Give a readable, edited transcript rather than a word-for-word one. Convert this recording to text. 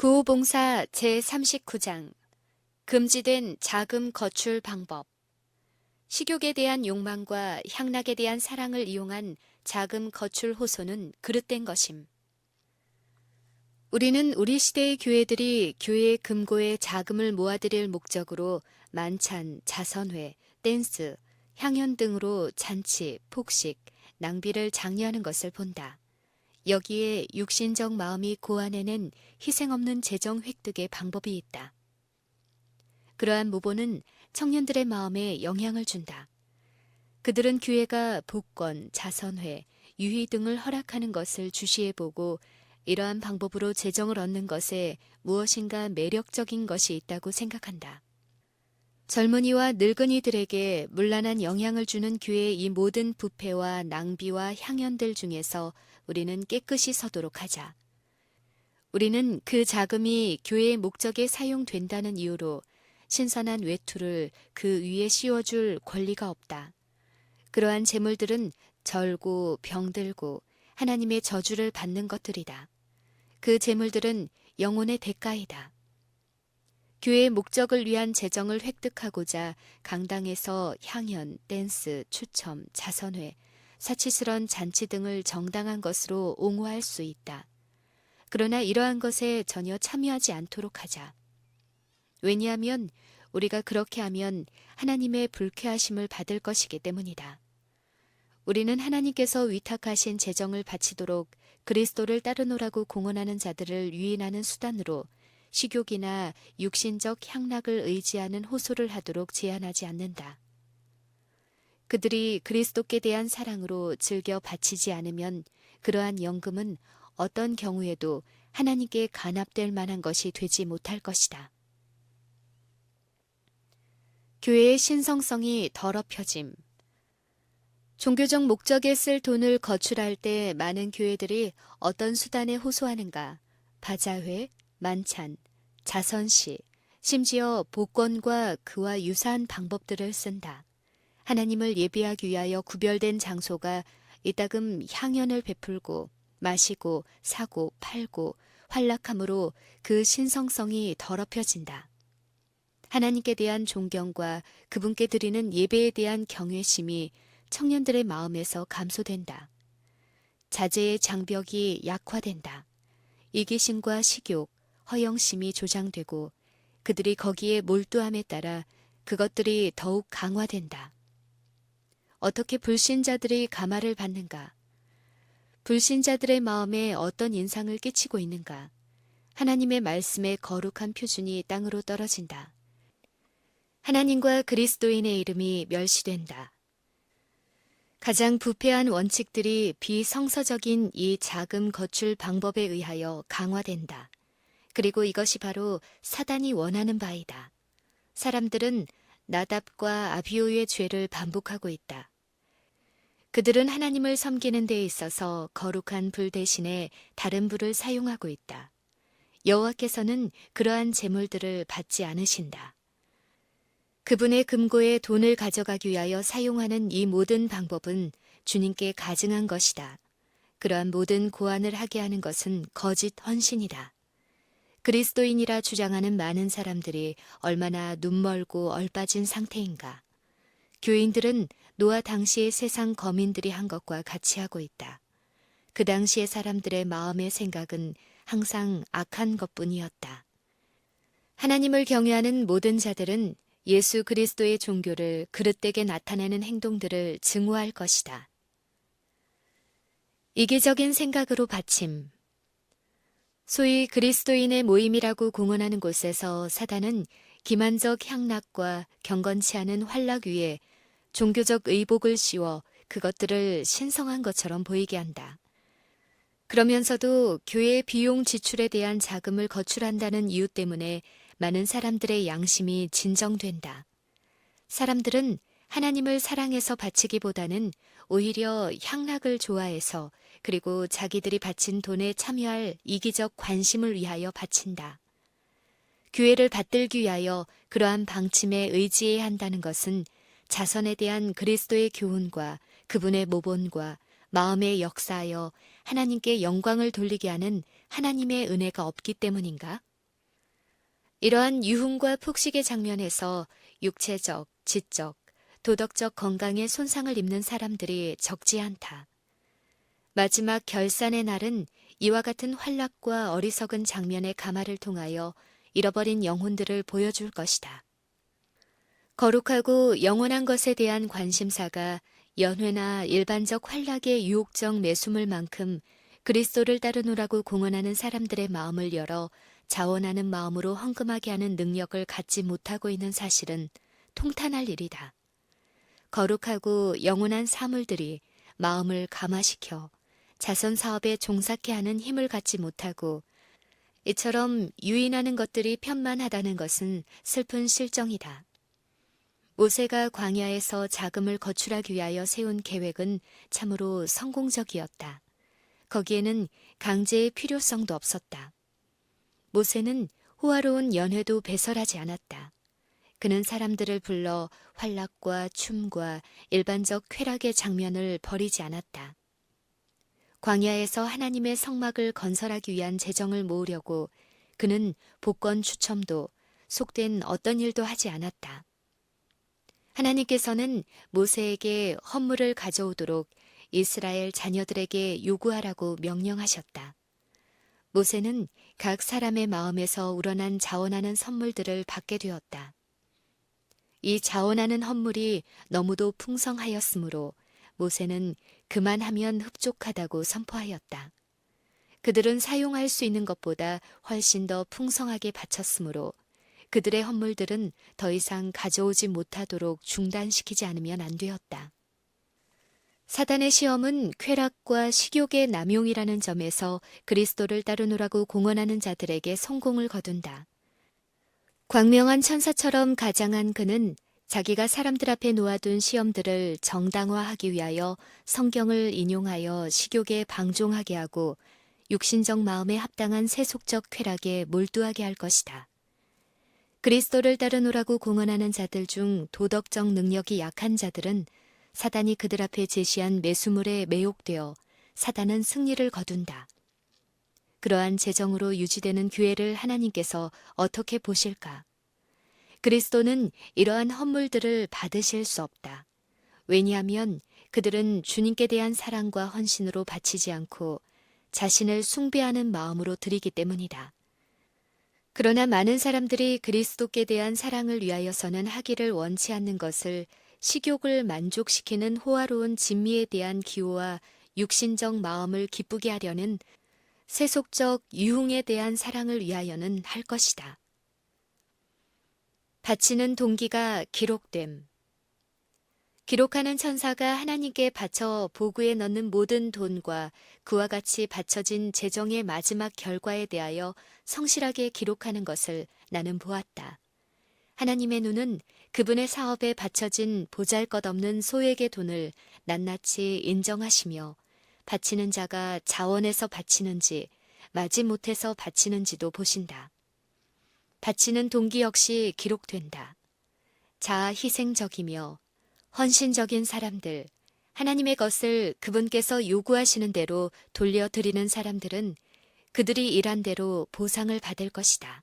구호봉사 제39장 금지된 자금 거출 방법. 식욕에 대한 욕망과 향락에 대한 사랑을 이용한 자금 거출 호소는 그릇된 것임. 우리는 우리 시대의 교회들이 교회의 금고에 자금을 모아들일 목적으로 만찬, 자선회, 댄스, 향연 등으로 잔치, 폭식, 낭비를 장려하는 것을 본다. 여기에 육신적 마음이 고안해낸 희생 없는 재정 획득의 방법이 있다. 그러한 모본은 청년들의 마음에 영향을 준다. 그들은 교회가 복권, 자선회, 유희 등을 허락하는 것을 주시해보고 이러한 방법으로 재정을 얻는 것에 무엇인가 매력적인 것이 있다고 생각한다. 젊은이와 늙은이들에게 문란한 영향을 주는 교회의 이 모든 부패와 낭비와 향연들 중에서 우리는 깨끗이 서도록 하자. 우리는 그 자금이 교회의 목적에 사용된다는 이유로 신선한 외투를 그 위에 씌워줄 권리가 없다. 그러한 재물들은 절고 병들고 하나님의 저주를 받는 것들이다. 그 재물들은 영혼의 대가이다. 교회의 목적을 위한 재정을 획득하고자 강당에서 향연, 댄스, 추첨, 자선회, 사치스런 잔치 등을 정당한 것으로 옹호할 수 있다. 그러나 이러한 것에 전혀 참여하지 않도록 하자. 왜냐하면 우리가 그렇게 하면 하나님의 불쾌하심을 받을 것이기 때문이다. 우리는 하나님께서 위탁하신 재정을 바치도록 그리스도를 따르노라고 공언하는 자들을 유인하는 수단으로 식욕이나 육신적 향락을 의지하는 호소를 하도록 제한하지 않는다. 그들이 그리스도께 대한 사랑으로 즐겨 바치지 않으면 그러한 연금은 어떤 경우에도 하나님께 간합될 만한 것이 되지 못할 것이다. 교회의 신성성이 더럽혀짐. 종교적 목적에 쓸 돈을 거출할 때 많은 교회들이 어떤 수단에 호소하는가? 바자회, 만찬, 자선시, 심지어 복권과 그와 유사한 방법들을 쓴다. 하나님을 예배하기 위하여 구별된 장소가 이따금 향연을 베풀고 마시고 사고 팔고 활락함으로 그 신성성이 더럽혀진다. 하나님께 대한 존경과 그분께 드리는 예배에 대한 경외심이 청년들의 마음에서 감소된다. 자제의 장벽이 약화된다. 이기심과 식욕, 허영심이 조장되고 그들이 거기에 몰두함에 따라 그것들이 더욱 강화된다. 어떻게 불신자들이 감화를 받는가? 불신자들의 마음에 어떤 인상을 끼치고 있는가? 하나님의 말씀의 거룩한 표준이 땅으로 떨어진다. 하나님과 그리스도인의 이름이 멸시된다. 가장 부패한 원칙들이 비성서적인 이 자금 거출 방법에 의하여 강화된다. 그리고 이것이 바로 사단이 원하는 바이다. 사람들은 나답과 아비후의 죄를 반복하고 있다. 그들은 하나님을 섬기는 데 있어서 거룩한 불 대신에 다른 불을 사용하고 있다. 여호와께서는 그러한 제물들을 받지 않으신다. 그분의 금고에 돈을 가져가기 위하여 사용하는 이 모든 방법은 주님께 가증한 것이다. 그러한 모든 고안을 하게 하는 것은 거짓 헌신이다. 그리스도인이라 주장하는 많은 사람들이 얼마나 눈멀고 얼빠진 상태인가. 교인들은 노아 당시의 세상 거민들이 한 것과 같이 하고 있다. 그 당시의 사람들의 마음의 생각은 항상 악한 것뿐이었다. 하나님을 경외하는 모든 자들은 예수 그리스도의 종교를 그릇되게 나타내는 행동들을 증오할 것이다. 이기적인 생각으로 바침. 소위 그리스도인의 모임이라고 공언하는 곳에서 사단은 기만적 향락과 경건치 않은 활락 위에 종교적 의복을 씌워 그것들을 신성한 것처럼 보이게 한다. 그러면서도 교회의 비용 지출에 대한 자금을 거출한다는 이유 때문에 많은 사람들의 양심이 진정된다. 사람들은 하나님을 사랑해서 바치기보다는 오히려 향락을 좋아해서 그리고 자기들이 바친 돈에 참여할 이기적 관심을 위하여 바친다. 교회를 받들기 위하여 그러한 방침에 의지해야 한다는 것은 자선에 대한 그리스도의 교훈과 그분의 모본과 마음에 역사하여 하나님께 영광을 돌리게 하는 하나님의 은혜가 없기 때문인가? 이러한 유흥과 폭식의 장면에서 육체적, 지적, 도덕적 건강에 손상을 입는 사람들이 적지 않다. 마지막 결산의 날은 이와 같은 환락과 어리석은 장면의 가마를 통하여 잃어버린 영혼들을 보여줄 것이다. 거룩하고 영원한 것에 대한 관심사가 연회나 일반적 환락의 유혹적 매수물만큼 그리스도를 따르노라고 공언하는 사람들의 마음을 열어 자원하는 마음으로 헌금하게 하는 능력을 갖지 못하고 있는 사실은 통탄할 일이다. 거룩하고 영원한 사물들이 마음을 감화시켜 자선 사업에 종사케 하는 힘을 갖지 못하고 이처럼 유인하는 것들이 편만하다는 것은 슬픈 실정이다. 모세가 광야에서 자금을 거출하기 위하여 세운 계획은 참으로 성공적이었다. 거기에는 강제의 필요성도 없었다. 모세는 호화로운 연회도 배설하지 않았다. 그는 사람들을 불러 환락과 춤과 일반적 쾌락의 장면을 버리지 않았다. 광야에서 하나님의 성막을 건설하기 위한 재정을 모으려고 그는 복권 추첨도 속된 어떤 일도 하지 않았다. 하나님께서는 모세에게 헌물을 가져오도록 이스라엘 자녀들에게 요구하라고 명령하셨다. 모세는 각 사람의 마음에서 우러난 자원하는 선물들을 받게 되었다. 이 자원하는 헌물이 너무도 풍성하였으므로 모세는 그만하면 흡족하다고 선포하였다. 그들은 사용할 수 있는 것보다 훨씬 더 풍성하게 바쳤으므로 그들의 헌물들은 더 이상 가져오지 못하도록 중단시키지 않으면 안 되었다. 사단의 시험은 쾌락과 식욕의 남용이라는 점에서 그리스도를 따르노라고 공언하는 자들에게 성공을 거둔다. 광명한 천사처럼 가장한 그는 자기가 사람들 앞에 놓아둔 시험들을 정당화하기 위하여 성경을 인용하여 식욕에 방종하게 하고 육신적 마음에 합당한 세속적 쾌락에 몰두하게 할 것이다. 그리스도를 따르노라고 공언하는 자들 중 도덕적 능력이 약한 자들은 사단이 그들 앞에 제시한 매수물에 매혹되어 사단은 승리를 거둔다. 그러한 재정으로 유지되는 교회를 하나님께서 어떻게 보실까? 그리스도는 이러한 헌물들을 받으실 수 없다. 왜냐하면 그들은 주님께 대한 사랑과 헌신으로 바치지 않고 자신을 숭배하는 마음으로 드리기 때문이다. 그러나 많은 사람들이 그리스도께 대한 사랑을 위하여서는 하기를 원치 않는 것을 식욕을 만족시키는 호화로운 진미에 대한 기호와 육신적 마음을 기쁘게 하려는 세속적 유흥에 대한 사랑을 위하여는 할 것이다. 바치는 동기가 기록됨. 기록하는 천사가 하나님께 바쳐 보구에 넣는 모든 돈과 그와 같이 바쳐진 재정의 마지막 결과에 대하여 성실하게 기록하는 것을 나는 보았다. 하나님의 눈은 그분의 사업에 바쳐진 보잘것없는 소액의 돈을 낱낱이 인정하시며 바치는 자가 자원해서 바치는지 마지못해서 바치는지도 보신다. 바치는 동기 역시 기록된다. 자아 희생적이며 헌신적인 사람들, 하나님의 것을 그분께서 요구하시는 대로 돌려드리는 사람들은 그들이 일한 대로 보상을 받을 것이다.